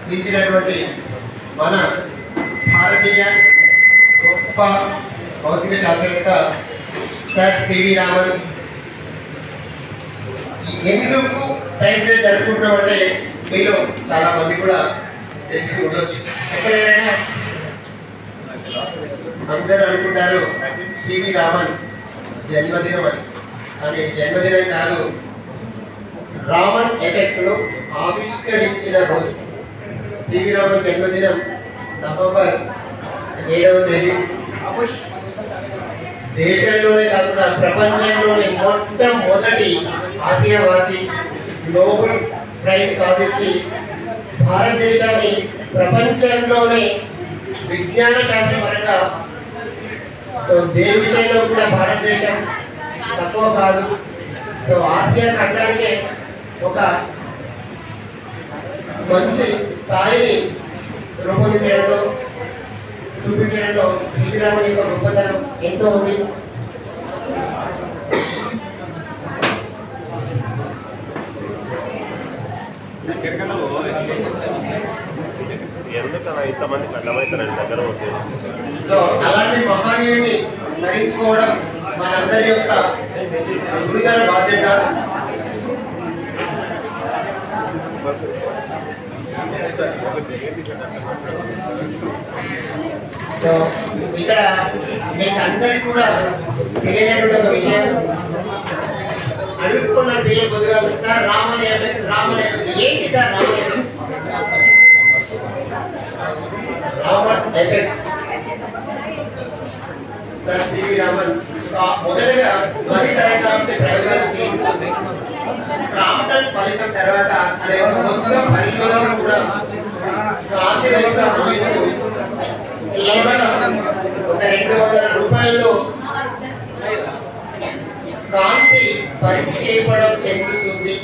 తీర్చినటువంటి మన భారతీయ గొప్ప భౌతిక శాస్త్రవేత్త సర్ సివి రామన్. ఎందుకు సైన్స్ డే జరుపుకుంటున్నామంటే మీలో చాలా మంది కూడా తెలిసి ఉండొచ్చు. ఎక్కడైనా అందరూ అనుకుంటారు సివి రామన్ జన్మదినం అని, కానీ జన్మదినం కాదు, రామన్ ఎఫెక్ట్ను ఆవిష్కరించిన రోజు. సివి రామన్ జన్మదినం నవంబర్ 7వ తేదీ. దేశంలోనే కాకుండా ప్రపంచంలోనే మొట్టమొదటి ఆసియావాసి నోబెల్ ప్రైజ్ సాధించి భారతదేశాన్ని ప్రపంచంలోనే విజ్ఞాన శాస్త్రపరంగా దేని విషయంలో కూడా భారతదేశం తక్కువ కాదు. సో ఆసియా ఖండానికే ఒక మంచి స్థాయిని రూపొందించడంలో చూపించడంలో సివి రామన్ యొక్క గొప్పతనం ఎంతో ఉంది. సో అలాంటి మహనీయుని స్మరించుకోవడం మనందరి యొక్క గురుతర బాధ్యత. సో ఇక్కడ మీకు అందరికీ కూడా తెలియనటువంటి ఒక విషయం అడుగుతున్న పేరు కొద్దిగా sir Raman effect. Raman effect ఏంటి sir? Raman effect sir CV Raman మొదటగా మరి తరగతి ప్రయోగాలు చేసి క్రాంప్టన్ ఫలితం తర్వాత అనే మొత్తం పరిశోధన కూడా కేవలం ఒక 200 రూపాయల్లో కాంతి పరిక్షేపణం చెందుతుంది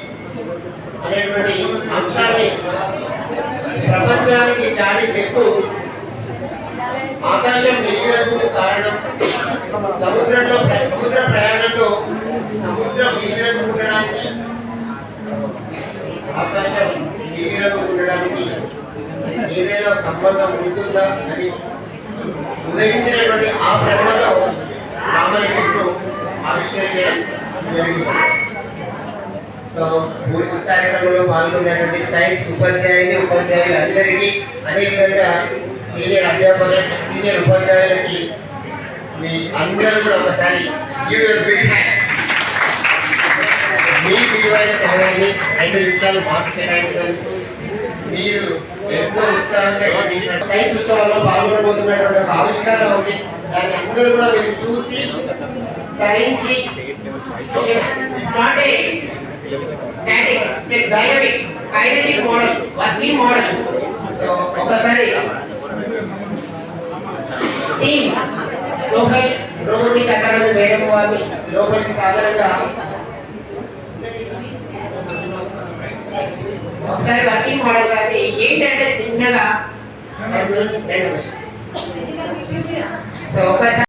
అనేటువంటి అంశాన్ని ప్రపంచానికి చాటి చెప్పు ఆకాశం మిగిలినకు కారణం. సముద్ర ప్రయాణంలో సముద్రం మిగిలినకు ఉండడానికి, ఆకాశం మిగిలినకు ఉండడానికి ఏదైనా సంబంధం ఉంటుందా అని ఉదయించినటువంటి ఆ ప్రశ్నలో రామన్ ఎఫెక్ట్ను ఆవిష్కరించడం జరిగింది. సో పూర్తి కార్యక్రమంలో పాల్గొనేటువంటి సైన్స్ ఉపాధ్యాయులందరికీ, అదేవిధంగా సీనియర్ ఉపాధ్యాయులకి మీ అందరూ కూడా ఒకసారి గివ్ యువర్ బిగ్ హ్యాండ్స్. మీ విలువైన సమయాన్ని 2 నిమిషాలు మాకు కేటాయించినందుకు మీరు ఎంతో ఉత్సాహంగా సైన్స్ ఉత్సవాల్లో పాల్గొనబోతున్నటువంటి ఒక ఆవిష్కరణ ఉంది. దాన్ని అందరూ కూడా మీరు చూసి ధరించి dynamic kinetic model, working model. So ఒకసారి team local robotic academy madam వారిని లోపలికి సాధారణంగా ఒకసారి వర్కింగ్ మోడల్ అది ఏంటంటే చిన్నగా సో ఒకసారి